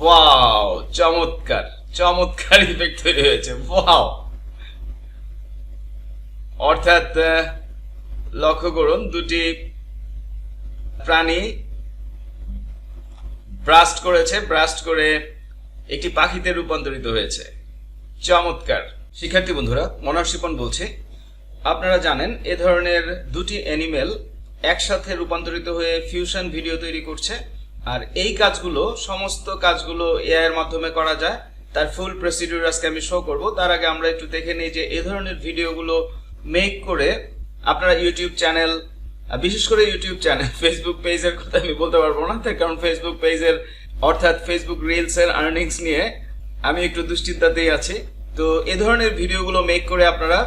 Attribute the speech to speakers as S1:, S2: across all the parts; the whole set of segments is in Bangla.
S1: ওয়াও, চমৎকার চমৎকার ইফেক্ট তৈরি হয়েছে। ওয়াও, অর্থাৎ লক্ষ্য করুন, দুটি প্রাণী ব্রাস্ট করেছে, ব্রাস্ট করে একটি পাখিতে রূপান্তরিত হয়েছে। চমৎকার। শিক্ষার্থী বন্ধুরা, মনোহর শিপন বলছি। আপনারা জানেন এ ধরনের দুটি অ্যানিমেল একসাথে রূপান্তরিত হয়ে ফিউশন ভিডিও তৈরি করছে, আর এই কাজগুলো, সমস্ত কাজগুলো এআই এর মাধ্যমে করা যায়। তার ফুল প্রসিডিউর আজকে আমি শো করব। তার আগে আমরা একটু দেখে নিই যে এ ধরনের ভিডিওগুলো মেক করে আপনারা ইউটিউব চ্যানেল, বিশেষ করে ইউটিউব চ্যানেল, ফেসবুক পেজের কথা আমি বলতে পারবো না, তার কারণ ফেসবুক পেজের অর্থাৎ ফেসবুক রিলস এর আর্নিংস নিয়ে আমি একটু দুশ্চিন্তাতেই আছি। তো এ ধরনের ভিডিওগুলো মেক করে আপনারা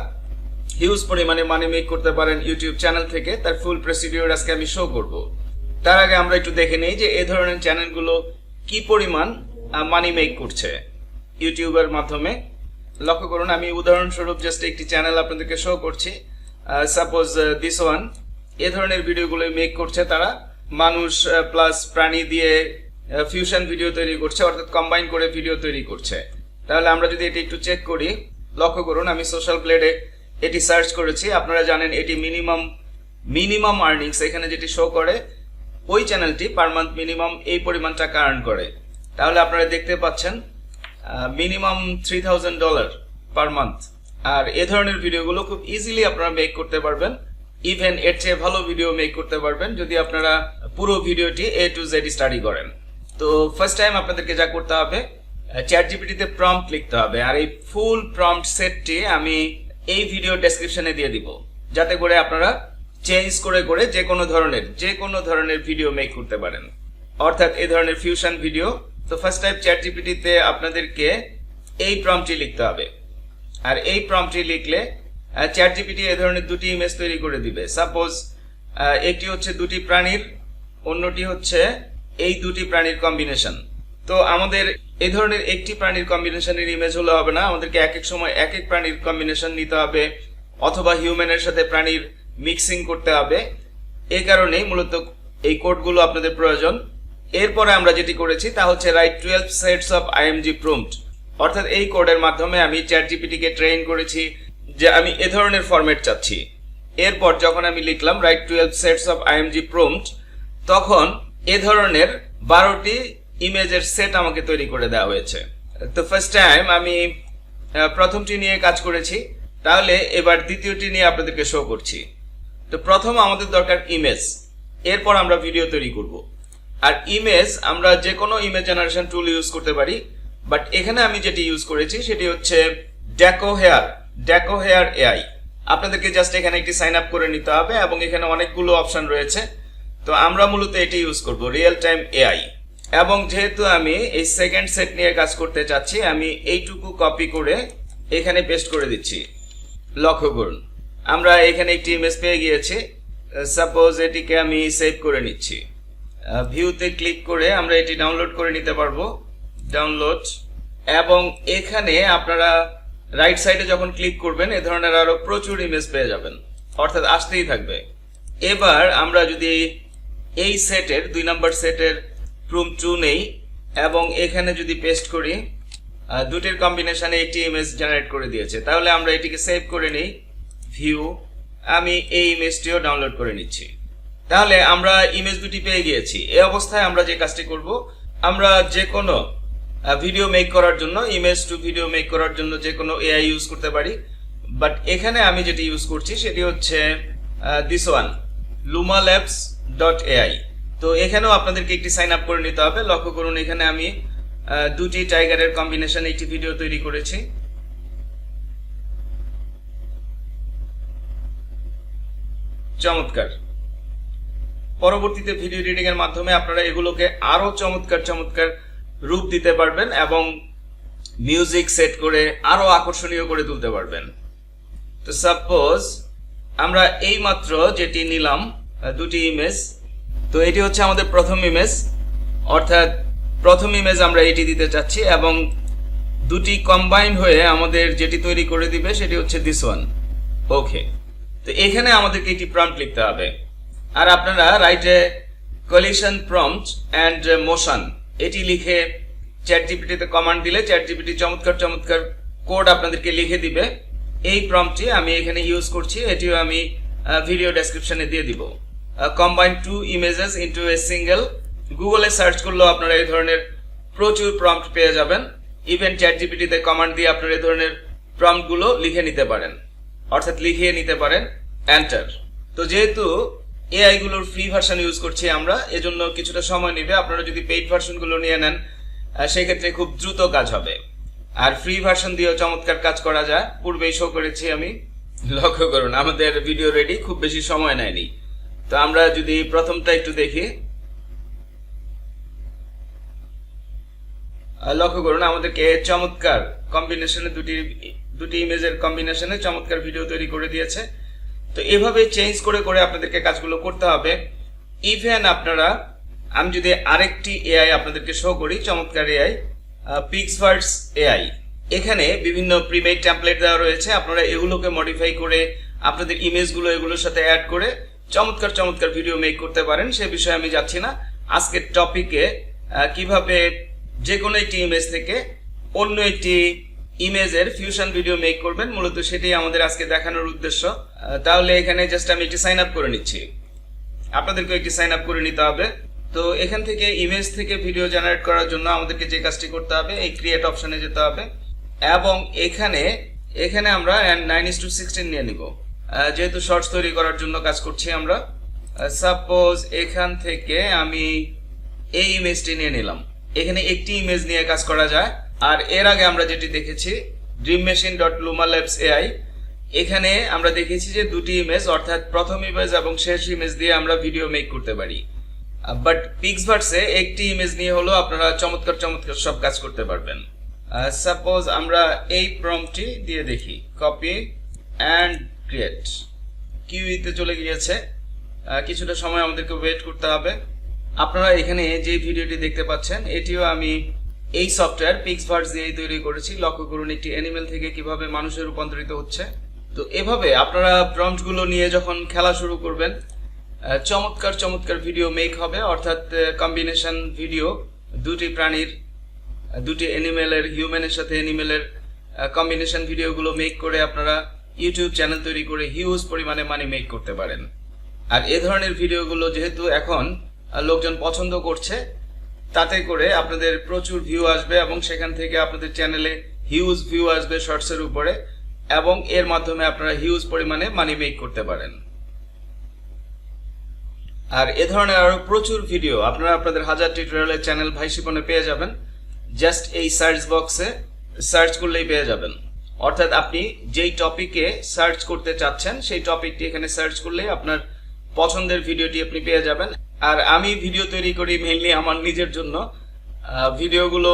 S1: হিউজ পরিমাণে মানি মেক করতে পারেন ইউটিউব চ্যানেল থেকে। তার ফুল প্রসিডিউর আজকে আমি শো করব। তার আগে আমরা একটু দেখে নেই যে এ ধরনের চ্যানেলগুলো কি পরিমাণ মানি মেক করছে ইউটিউবের মাধ্যমে। লক্ষ্য করুন, আমি উদাহরণস্বরূপ জাস্ট একটি চ্যানেল আপনাদেরকে শো করছি। সাপোজ দিস ওয়ান, এ ধরনের ভিডিওগুলো মেক করছে তারা। মানুষ প্লাস প্রাণী দিয়ে ফিউশন ভিডিও তৈরি করছে, অর্থাৎ কম্বাইন করে ভিডিও তৈরি করছে। তাহলে আমরা যদি এটি একটু চেক করি, লক্ষ্য করুন, আমি সোশ্যাল ব্লেডে এটি সার্চ করেছি। আপনারা জানেন এটি মিনিমাম আর্নিংস এখানে যেটি শো করে, ওই চ্যানেলটি পার মান্থ মিনিমাম এই পরিমাণ টাকা আর্ন করে। তাহলে আপনারা দেখতে পাচ্ছেন মিনিমাম $3000 পার মান্থ। আর এ ধরনের ভিডিওগুলো খুব ইজিলি আপনারা মেক করতে পারবেন। ইভেন এর চেয়ে ভালো ভিডিও মেক করতে পারবেন যদি আপনারা পুরো ভিডিওটি A to Z স্টাডি করেন। তো ফার্স্ট টাইম আপনাদেরকে যা করতে হবে, চ্যাট জিপিটিতে প্রম্পট লিখতে হবে, আর এই ফুল প্রম্পট সেটটি আমি এই ভিডিও ডেসক্রিপশনে দিয়ে দিব, যাতে করে আপনারা চেঞ্জ করে করে যে কোনো ধরনের ভিডিও মেক করতে পারেন, অর্থাৎ এই ধরনের ফিউশন ভিডিও। তো ফার্স্ট টাইম চ্যাট জিপিটিতে আপনাদেরকে এই প্রম্পটটি লিখতে হবে, আর এই প্রম্পটটি লিখলে চ্যাট জিপিটি এই ধরনের দুটি ইমেজ তৈরি করে দিবে। সাপোজ একটি হচ্ছে দুটি প্রাণীর, অন্যটি হচ্ছে এই দুটি প্রাণীর কম্বিনেশন। তো আমাদের এই ধরনের একটি প্রাণীর কম্বিনেশনের ইমেজ হলে হবে না, আমাদেরকে এক এক সময় এক এক প্রাণীর কম্বিনেশন নিতে হবে, অথবা হিউম্যানের সাথে প্রাণীর মিক্সিং করতে হবে। এই কারণেই মূলত এই কোডগুলো আপনাদের প্রয়োজন। এরপরে আমরা যেটি করেছি তা হচ্ছে right 12 sets of IMG prompt, অর্থাৎ এই কোডের মাধ্যমে আমি চ্যাট জিপিটিকে ট্রেন করেছি যে আমি এ ধরনের ফরম্যাট চাচ্ছি। এরপর যখন আমি লিখলাম right 12 sets of IMG prompt, তখন এ ধরনের 12টি ইমেজের সেট আমাকে তৈরি করে দেওয়া হয়েছে। তো ফার্স্ট টাইম আমি প্রথমটি নিয়ে কাজ করেছি, তাহলে এবার দ্বিতীয়টি নিয়ে আপনাদেরকে শো করছি। তো প্রথম আমাদের দরকার ইমেজ, এরপর আমরা ভিডিও তৈরি করব। আর ইমেজ আমরা যে কোনো ইমেজ জেনারেশন টুল ইউজ করতে পারি, বাট এখানে আমি যেটি ইউজ করেছি সেটি হচ্ছে ডেকো হেয়ার AI। আপনাদেরকে জাস্ট এখানে একটি সাইন আপ করে নিতে হবে, এবং এখানে অনেকগুলো অপশন রয়েছে। তো আমরা মূলত এটি ইউজ করব, রিয়েল টাইম AI। এবং যেহেতু আমি এই সেকেন্ড সেট নিয়ে কাজ করতে চাচ্ছি, আমি এইটুকু কপি করে এখানে পেস্ট করে দিচ্ছি। লক্ষ্য করুন, আমরা এখানে একটি ইমেজ পেয়ে গিয়েছি। সাপোজ এটিকে আমি সেভ করে নিচ্ছি। ভিউতে ক্লিক করে আমরা এটি ডাউনলোড করে নিতে পারবো, ডাউনলোড। এবং এখানে আপনারা রাইট সাইডে যখন ক্লিক করবেন এ ধরনের আরো প্রচুর ইমেজ পেয়ে যাবেন, অর্থাৎ আসতেই থাকবে। এবার আমরা যদি এই সেটের 2 নম্বর সেটের প্রম্পট 2 নেই এবং এখানে যদি পেস্ট করি, দুটির কম্বিনেশনে একটি ইমেজ জেনারেট করে দিয়েছে। তাহলে আমরা এটিকে সেভ করে নিই, ভিউ, আমি এই ইমেজটিও ডাউনলোড করে নিচ্ছি। তাহলে আমরা ইমেজ দুটি পেয়ে গিয়েছি। এই অবস্থায় আমরা যে কাজটি করব, আমরা যে কোনো ভিডিও মেক করার জন্য, ইমেজ টু ভিডিও মেক করার জন্য যে কোনো AI ইউজ করতে পারি। বাট এখানে আমি যেটি ইউজ করছি সেটি হচ্ছে দিস ওয়ান, lumalabs.ai। তো এখানেও আপনাদেরকে একটি সাইন আপ করে নিতে হবে। লক্ষ্য করুন, এখানে আমি দুটি টাইগারের কম্বিনেশনে একটি ভিডিও তৈরি করেছি। চমৎকার। পরবর্তীতে ভিডিও এডিটিং এর মাধ্যমে আপনারা এগুলোকে আরো চমৎকার রূপ দিতে পারবেন এবং মিউজিক সেট করে আরো আকর্ষণীয় করে তুলতে পারবেন। তো সাপোজ আমরা এই মাত্র যেটি নিলাম দুটি ইমেজ, তো এটি হচ্ছে আমাদের প্রথম ইমেজ, অর্থাৎ প্রথম ইমেজ আমরা এটি দিতে চাচ্ছি, এবং দুটি কম্বাইন হয়ে আমাদের যেটি তৈরি করে দিবে সেটি হচ্ছে দিস ওয়ান। ওকে, তো এখানে আমাদেরকে একটি প্রম্পট লিখতে হবে, আর আপনারা রাইটে কলিশন প্রম্পট অ্যান্ড মোশন এটি লিখে চ্যাট জিপিটিতে কমান্ড দিলে চ্যাট জিপিটি চমৎকার চমৎকার কোড আপনাদেরকে লিখে দিবে। এই প্রম্পটটি আমি এখানে ইউজ করছি, এটিও আমি ভিডিও ডেসক্রিপশনে দিয়ে দিব। Combine 2 images into a single. গুগলে সার্চ করলেও আপনারা এই ধরনের প্রচুর প্রম্পট পেয়ে যাবেন। ইভেন চ্যাট জিপিটিতে কমান্ড দিয়ে আপনারা এই ধরনের প্রম্পটগুলো লিখে নিতে পারেন, অর্থাৎ লিখিয়ে নিতে পারেন। এন্টার। তো যেহেতু এআই গুলোর ফ্রি ভার্সন ইউজ করছি আমরা, এজন্য কিছুটা সময় নেবে। আপনারা যদি পেইড ভার্সনগুলো নিয়ে নেন সেই ক্ষেত্রে খুব দ্রুত কাজ হবে। আর ফ্রি ভার্সন দিয়েও চমৎকার কাজ করা যায়, পূর্বেই শো করেছি আমি। লক্ষ্য করুন আমাদের ভিডিও রেডি, খুব বেশি সময় নেয়নি। তো আমরা যদি প্রথমটা একটু দেখি, লক্ষ্য করুন আমাদেরকে চমৎকার কম্বিনেশনে দুটি ইমেজের কম্বিনেশনে চমৎকার ভিডিও তৈরি করে দিয়েছে। তো এভাবে চেঞ্জ করে করে আপনাদেরকে কাজগুলো করতে হবে। ইভেন আপনারা, আমি যদি আরেকটি এআই আপনাদেরকে শো করি, চমৎকার এআই পিক্সভার্স এআই, এখানে বিভিন্ন প্রিমেড টেমপ্লেট দেওয়া রয়েছে। আপনারা এগুলোকে মডিফাই করে আপনাদের ইমেজগুলো এগুলোর সাথে অ্যাড করে চমৎকার চমৎকার ভিডিও মেক করতে পারেন। সে বিষয়ে আমি যাচ্ছি না। আজকের টপিকে কিভাবে যে কোনো একটি ইমেজ থেকে অন্য একটি ইমেজের ফিউশন ভিডিও মেক করবেন, মূলত সেটাই আমাদের আজকে দেখানোর উদ্দেশ্য। তাহলে এখানে জাস্ট আমি একটি সাইন আপ করে নিচ্ছি, আপনাদেরকে একটি সাইন আপ করে নিতে হবে। তো এখান থেকে ইমেজ থেকে ভিডিও জেনারেট করার জন্য আমাদেরকে যে কাজটি করতে হবে, এই ক্রিয়েট অপশনে যেতে হবে এবং এখানে আমরা 9:16 নিয়ে নিব, যেহেতু শর্টস তৈরি করার জন্য কাজ করছি আমরা। সাপোজ এখান থেকে আমি এই ইমেজটি নিয়ে নিলাম। এখানে একটি ইমেজ নিয়ে কাজ করা যায়। আর এর আগে আমরা যেটি দেখেছি dreammachine.luma labs AI, এখানে আমরা দেখেছি যে দুটি ইমেজ, অর্থাৎ প্রথম ইমেজ এবং শেষ ইমেজ দিয়ে আমরা ভিডিও মেক করতে পারি। বাট পিক্সভার্সে একটি ইমেজ নিয়ে হলো আপনারা চমৎকার চমৎকার সব কাজ করতে পারবেন। সাপোজ আমরা এই প্রম্পটটি দিয়ে দেখি, কপি অ্যান্ড ক্রিয়েট। কিউইতে চলে গিয়েছে, কিছুটা সময় আমাদেরকে ওয়েট করতে হবে। আপনারা এখানে যে ভিডিওটি দেখতে পাচ্ছেন, এটিও আমি এই সফটওয়্যার পিক্সভার্স দিয়ে তৈরি করেছি। লক্ষ্য করুন একটি অ্যানিমেল থেকে কিভাবে মানুষে রূপান্তরিত হচ্ছে। তো এভাবে আপনারা প্রম্পটগুলো নিয়ে যখন খেলা শুরু করবেন, চমৎকার চমৎকার ভিডিও মেক হবে, অর্থাৎ কম্বিনেশন ভিডিও, দুটি প্রাণীর, দুটি অ্যানিমেলের, হিউম্যানের সাথে অ্যানিমেলের কম্বিনেশন ভিডিওগুলো মেক করে আপনারা ইউটিউব চ্যানেল তৈরি করে হিউজ পরিমাণে মানি মেক করতে পারেন। আর এ ধরনের ভিডিওগুলো যেহেতু এখন লোকজন পছন্দ করছে, তাতে করে আপনাদের প্রচুর ভিউ আসবে এবং সেখান থেকে আপনাদের চ্যানেলে হিউজ ভিউ আসবে শর্টসের উপরে, এবং এর মাধ্যমে আপনারা হিউজ পরিমাণে মানি মেক করতে পারেন। আর এ ধরনের আরো প্রচুর ভিডিও আপনারা আপনাদের হাজার টিউটোরিয়ালের চ্যানেল ভাই শিপনে পেয়ে যাবেন। জাস্ট এই সার্চ বক্সে সার্চ করলেই পেয়ে যাবেন, অর্থাৎ আপনি যেই টপিকে সার্চ করতে চাচ্ছেন সেই টপিকটি এখানে সার্চ করলেই আপনার পছন্দের ভিডিওটি আপনি পেয়ে যাবেন। আর আমি ভিডিও তৈরি করি মেইনলি আমার নিজের জন্য। ভিডিওগুলো,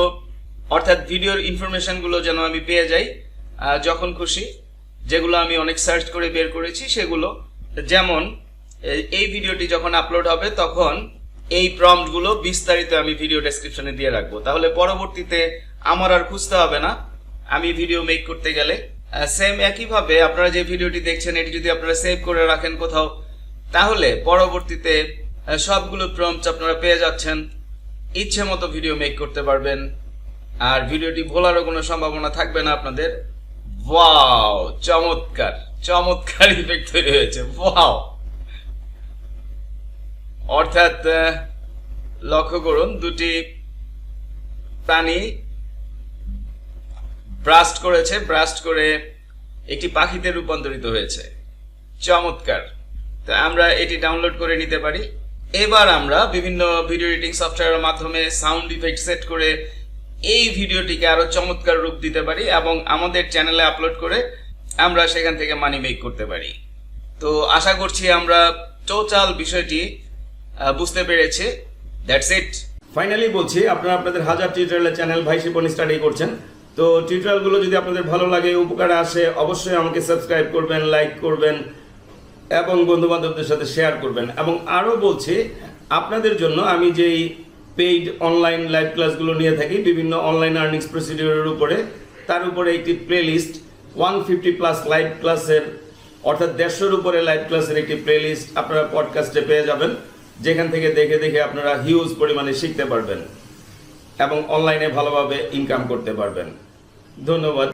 S1: অর্থাৎ ভিডিওর ইনফরমেশনগুলো যেন আমি পেয়ে যাই যখন খুশি, যেগুলো আমি অনেক সার্চ করে বের করেছি সেগুলো। যেমন এই ভিডিওটি যখন আপলোড হবে তখন এই প্রম্পটগুলো বিস্তারিত আমি ভিডিও ডেসক্রিপশনে দিয়ে রাখবো, তাহলে পরবর্তীতে আমার আর খুঁজতে হবে না আমি ভিডিও মেক করতে গেলে। সেম একইভাবে আপনারা যে ভিডিওটি দেখছেন, এটি যদি আপনারা সেভ করে রাখেন কোথাও, তাহলে পরবর্তীতে সবগুলো প্রম্পট আপনারা পেয়ে যাচ্ছেন, ইচ্ছে মতো ভিডিও মেক করতে পারবেন, আর ভিডিওটি ভোলারও কোনো সম্ভাবনা থাকবে না আপনাদের। ওয়াও, চমৎকার চমৎকার ইফেক্ট তৈরি হয়েছে। ওয়াও, অর্থাৎ লক্ষ্য করুন দুটি প্রাণী ব্রাস্ট করেছে, ব্রাস্ট করে একটি পাখিতে রূপান্তরিত হয়েছে। চমৎকার। তো আমরা এটি ডাউনলোড করে নিতে পারি। এবার আমরা বিভিন্ন ভিডিও এডিটিং সফটওয়্যারের মাধ্যমে সাউন্ড ইফেক্ট সেট করে এই ভিডিওটিকে আরো চমৎকার রূপ দিতে পারি এবং আমাদের চ্যানেলে আপলোড করে আমরা সেখান থেকে মানি মেক করতে পারি। তো আশা করছি আমরা টোটাল বিষয়টি বুঝতে পেরেছি। That's it. ফাইনালি বলছি, আপনারা আপনাদের হাজার টিউটোরিয়ালের চ্যানেল ভাই শিপন স্টাডি করছেন। তো টিউটোরিয়ালগুলো যদি আপনাদের ভালো লাগে, উপকারে আসে, অবশ্যই আমাকে সাবস্ক্রাইব করবেন, লাইক করবেন এবং বন্ধু বান্ধবদের সাথে শেয়ার করবেন। এবং আরও বলছি, আপনাদের জন্য আমি যেই পেইড অনলাইন লাইভ ক্লাসগুলো নিয়ে থাকি বিভিন্ন অনলাইন আর্নিংস প্রসিডিউরের উপরে, তার উপরে একটি প্লেলিস্ট 150+ লাইভ ক্লাসের, অর্থাৎ 150-এর উপরে লাইভ ক্লাসের একটি প্লেলিস্ট আপনারা পডকাস্টে পেয়ে যাবেন, যেখান থেকে দেখে দেখে আপনারা হিউজ পরিমাণে শিখতে পারবেন। এবং অনলাইনে ভালোভাবে ইনকাম করতে পারবেন। ধন্যবাদ।